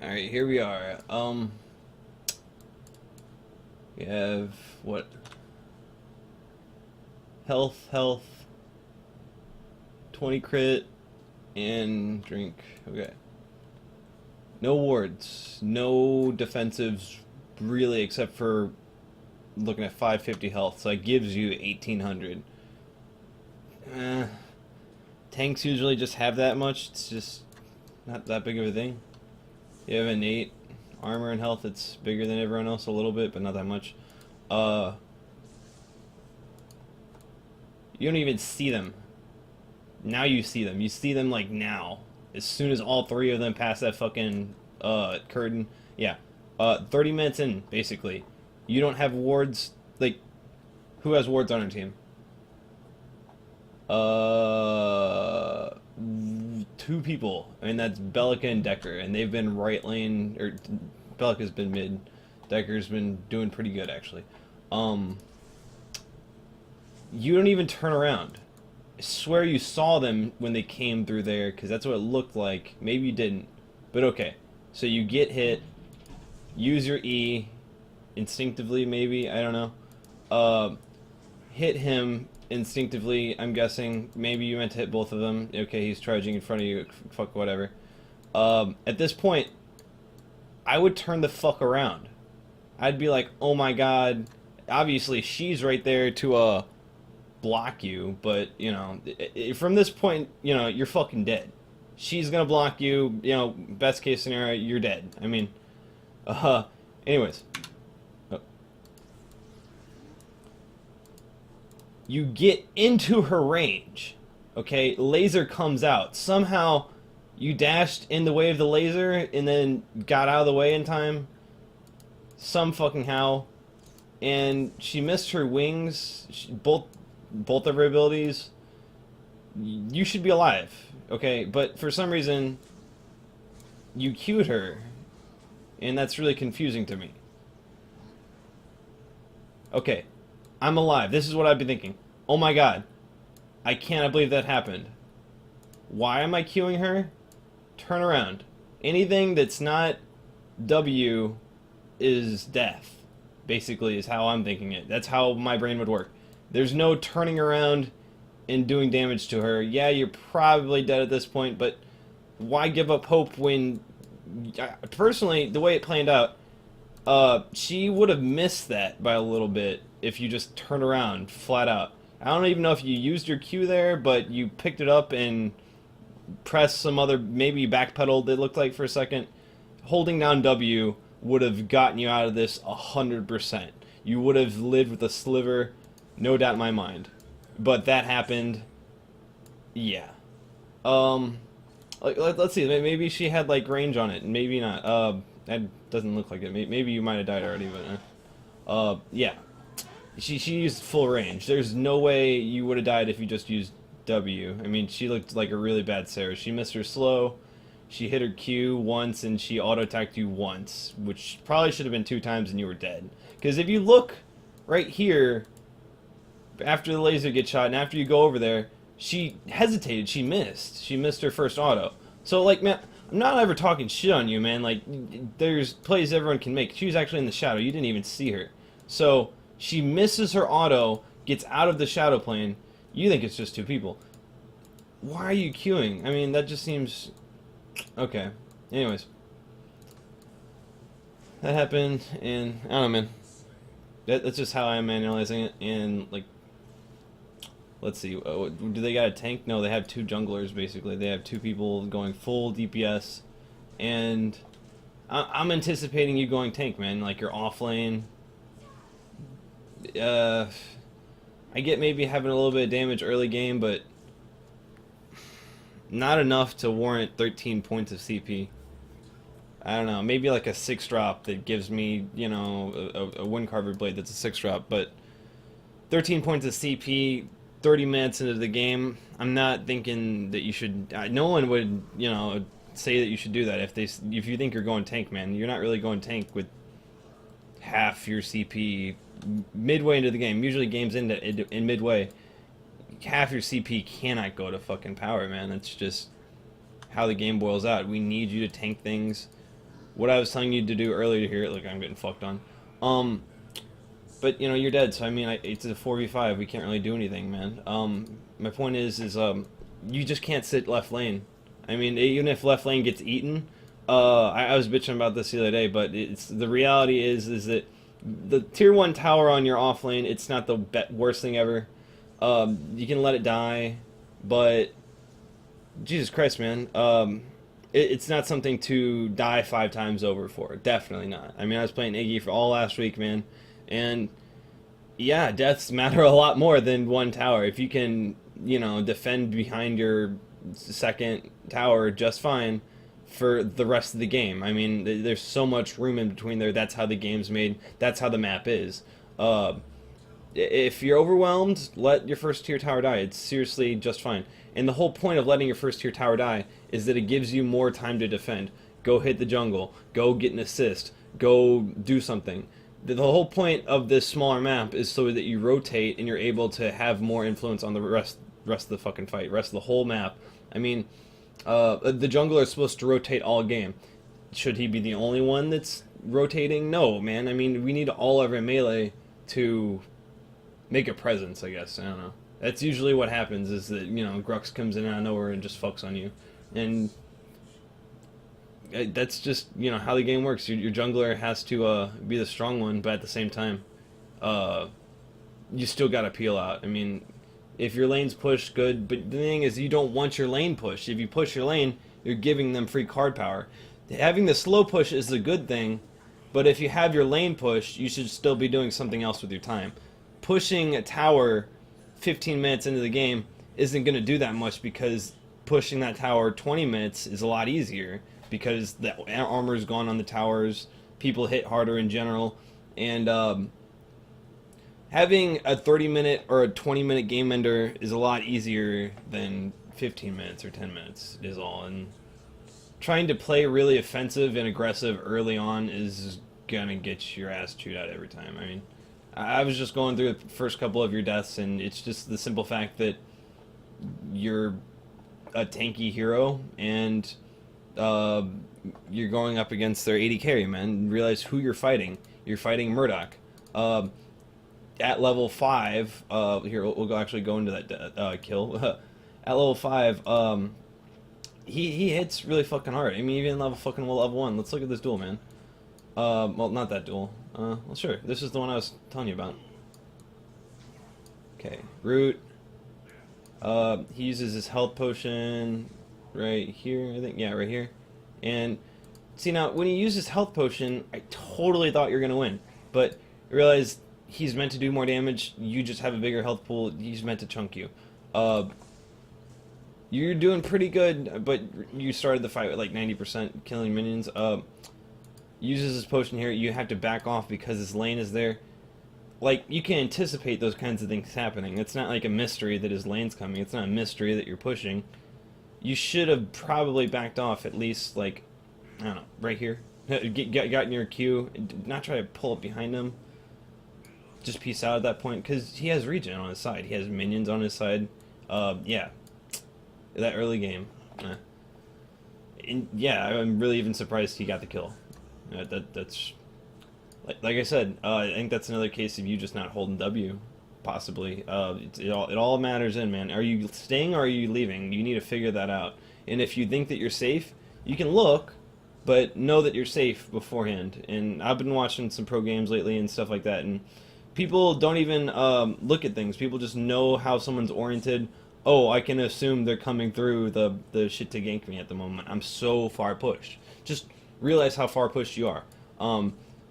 Alright, here we are. We have what? Health, 20 crit, and drink. Okay. No wards, no defensives, really, except for looking at 550 health, so that gives you 1800. Eh, tanks usually just have that much, it's just not that big of a thing. You have innate armor and health, it's bigger than everyone else a little bit, but not that much. Uh, you don't even see them. Now you see them. You see them like now. As soon as all three of them pass that fucking curtain. Yeah. 30 minutes in, basically. You don't have wards. Like, who has wards on our team? Uh, Two people. And that's Bellica and Decker. And they've been right lane. Or, Bellica's been mid. Decker's been doing pretty good, actually. You don't even turn around. I swear you saw them when they came through there, because that's what it looked like. Maybe you didn't. But okay. So you get hit, use your E, instinctively maybe, I don't know. Hit him instinctively, I'm guessing. Maybe you meant to hit both of them. Okay, he's charging in front of you, fuck whatever. At this point, I would turn the fuck around. I'd be like, oh my god. Obviously, she's right there to, block you, but, you know, from this point, you know, you're fucking dead. She's gonna block you, you know, best case scenario, you're dead. I mean, anyways. Oh. You get into her range, okay? Laser comes out. Somehow, you dashed in the way of the laser and then got out of the way in time. Some fucking how. And she missed her wings, both of her abilities. You should be alive, okay? But for some reason, you queued her, and that's really confusing to me. Okay, I'm alive. This is what I've been thinking. Oh my god, I cannot believe that happened. Why am I queuing her? Turn around. Anything that's not W is death, basically, is how I'm thinking it. That's how my brain would work. There's no turning around and doing damage to her. Yeah, you're probably dead at this point, but why give up hope when... Personally, the way it planned out, she would have missed that by a little bit if you just turn around, flat out. I don't even know if you used your Q there, but you picked it up and pressed some other... Maybe you backpedaled, it looked like, for a second. Holding down W would have gotten you out of this 100%. You would have lived with a sliver... No doubt in my mind. But that happened. Yeah. Let's see. Maybe she had, like, range on it. Maybe not. That doesn't look like it. Maybe you might have died already, but, yeah. She used full range. There's no way you would have died if you just used W. I mean, she looked like a really bad Sarah. She missed her slow. She hit her Q once, and she auto-attacked you once, which probably should have been 2 times, and you were dead. Because if you look right here... After the laser gets shot and after you go over there, she hesitated. She missed. She missed her first auto. So, like, man, I'm not ever talking shit on you, man. Like, there's plays everyone can make. She was actually in the shadow. You didn't even see her. So, she misses her auto, gets out of the shadow plane. You think it's just 2 people. Why are you queuing? I mean, that just seems... Okay. Anyways. That happened, and I don't know, man. That's just how I'm analyzing it, and, like... Let's see, do they got a tank? No, they have 2 junglers, basically. They have 2 people going full DPS, and I'm anticipating you going tank, man. Like, you're off lane. I get maybe having a little bit of damage early game, but not enough to warrant 13 points of CP. I don't know, maybe like a 6-drop that gives me, you know, a wind carver blade that's a 6-drop, but 13 points of CP... 30 minutes into the game, I'm not thinking that you should... no one would, you know, say that you should do that if you think you're going tank, man. You're not really going tank with half your CP midway into the game. Usually games end in midway. Half your CP cannot go to fucking power, man. That's just how the game boils out. We need you to tank things. what I was telling you to do earlier here. Look, I'm getting fucked on. But you know you're dead, so I mean it's a 4v5. We can't really do anything, man. My point is you just can't sit left lane. I mean, even if left lane gets eaten, I was bitching about this the other day, but it's the reality is that the tier 1 tower on your off lane, it's not the worst thing ever. You can let it die, but Jesus Christ, man, it's not something to die 5 times over for. Definitely not. I mean, I was playing Iggy for all last week, man, and yeah, deaths matter a lot more than 1 tower. If you can, you know, defend behind your second tower just fine for the rest of the game. I mean, there's so much room in between there. That's how the game's made. That's how the map is. If you're overwhelmed, let your first tier tower die. It's seriously just fine. And the whole point of letting your first tier tower die is that it gives you more time to defend. Go hit the jungle. Go get an assist. Go do something. The whole point of this smaller map is so that you rotate and you're able to have more influence on the rest of the fucking fight, rest of the whole map. I mean, the jungler is supposed to rotate all game. Should he be the only one that's rotating? No, man. I mean, we need all of our melee to make a presence, I guess. I don't know. That's usually what happens, is that, you know, Grux comes in out of nowhere and just fucks on you. And that's just, you know, how the game works. Your jungler has to be the strong one, but at the same time, you still gotta peel out. I mean, if your lane's pushed, good, but the thing is, you don't want your lane pushed. If you push your lane, you're giving them free card power. Having the slow push is a good thing, but if you have your lane pushed, you should still be doing something else with your time. Pushing a tower 15 minutes into the game isn't going to do that much, because pushing that tower 20 minutes is a lot easier, because the armor's gone on the towers, people hit harder in general, and having a 30-minute or a 20-minute game ender is a lot easier than 15 minutes or 10 minutes is all. And trying to play really offensive and aggressive early on is gonna get your ass chewed out every time. I mean, I was just going through the first couple of your deaths, and it's just the simple fact that you're a tanky hero, and you're going up against their 80 carry, man. Realize who you're fighting. You're fighting Murdoch. At level 5, here, we'll actually go into that kill. At level 5, he hits really fucking hard. I mean, even level 1. Let's look at this duel, man. Well, not that duel. Well, sure. This is the one I was telling you about. Okay, root. He uses his health potion right here, I think. Yeah, right here. And, see, now, when he uses health potion, I totally thought you were going to win. But I realized he's meant to do more damage. You just have a bigger health pool. He's meant to chunk you. You're doing pretty good, but you started the fight with like 90% killing minions. Uses his potion here. You have to back off because his lane is there. Like, you can anticipate those kinds of things happening. It's not like a mystery that his lane's coming. It's not a mystery that you're pushing. You should have probably backed off at least, like, I don't know, right here. Got in your queue. Not try to pull up behind him. Just peace out at that point, because he has regen on his side. He has minions on his side. Yeah. That early game. And yeah, I'm really even surprised he got the kill. That's... Like I said, I think that's another case of you just not holding W, possibly. It all matters in, man. Are you staying or are you leaving? You need to figure that out. And if you think that you're safe, you can look, but know that you're safe beforehand. And I've been watching some pro games lately and stuff like that, and people don't even look at things. People just know how someone's oriented. Oh, I can assume they're coming through the shit to gank me at the moment. I'm so far pushed. Just realize how far pushed you are.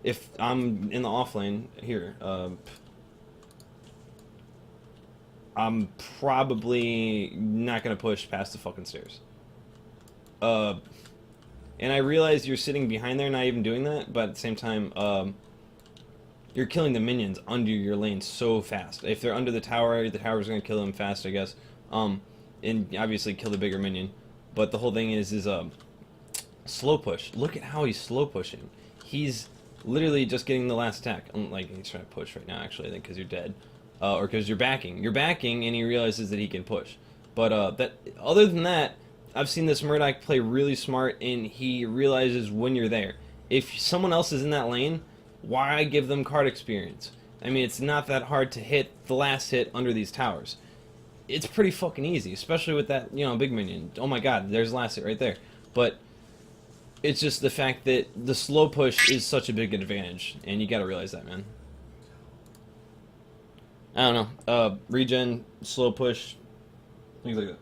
If I'm in the off lane here, I'm probably not gonna push past the fucking stairs. And I realize you're sitting behind there, not even doing that, but at the same time, you're killing the minions under your lane so fast. If they're under the tower's gonna kill them fast, I guess. And obviously kill the bigger minion. But the whole thing is slow push. Look at how he's slow pushing. He's literally just getting the last attack. Like, he's trying to push right now, actually, I think, because you're dead. Or because you're backing. You're backing, and he realizes that he can push. But other than that, I've seen this Murdoch play really smart, and he realizes when you're there. If someone else is in that lane, why give them card experience? I mean, it's not that hard to hit the last hit under these towers. It's pretty fucking easy, especially with that, big minion. Oh my god, there's last hit right there. But it's just the fact that the slow push is such a big advantage, and you gotta realize that, man. I don't know. Regen, slow push, things like that.